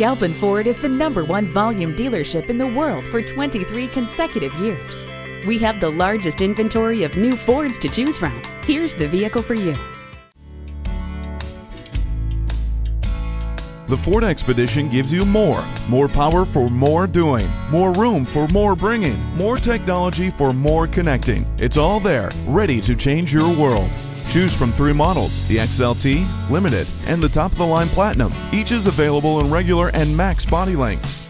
Galpin Ford is the #1 volume dealership in the world for 23 consecutive years. We have the largest inventory of new Fords to choose from. Here's the vehicle for you. The Ford Expedition gives you more. More power for more doing. More room for more bringing. More technology for more connecting. It's all there, ready to change your world. Choose from 3 models, the XLT, Limited, and the top-of-the-line Platinum. Each is available in regular and max body lengths.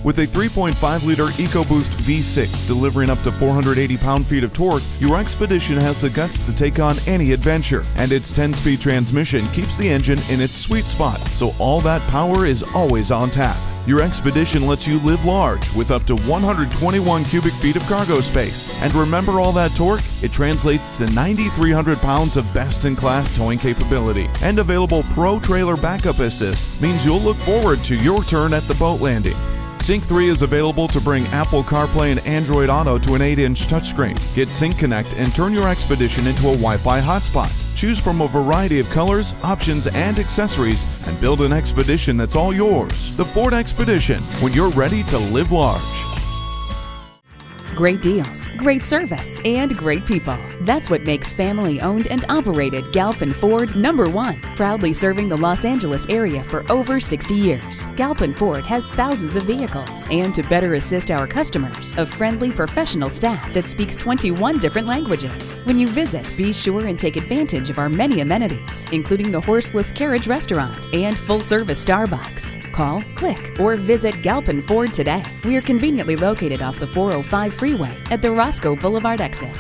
With a 3.5-liter EcoBoost V6 delivering up to 480 pound-feet of torque, your Expedition has the guts to take on any adventure, and its 10-speed transmission keeps the engine in its sweet spot, so all that power is always on tap. Your Expedition lets you live large with up to 121 cubic feet of cargo space. And remember all that torque? It translates to 9,300 pounds of best-in-class towing capability. And available Pro Trailer Backup Assist means you'll look forward to your turn at the boat landing. Sync 3 is available to bring Apple CarPlay and Android Auto to an 8-inch touchscreen. Get Sync Connect and turn your Expedition into a Wi-Fi hotspot. Choose from a variety of colors, options, and accessories, and build an Expedition that's all yours. The Ford Expedition, when you're ready to live large. Great deals, great service, and great people. That's what makes family-owned and operated Galpin Ford #1. Proudly serving the Los Angeles area for over 60 years. Galpin Ford has thousands of vehicles, and to better assist our customers, a friendly professional staff that speaks 21 different languages. When you visit, be sure and take advantage of our many amenities, including the horseless carriage restaurant and full-service Starbucks. Call, click, or visit Galpin Ford today. We are conveniently located off the 405 freeway at the Roscoe Boulevard exit.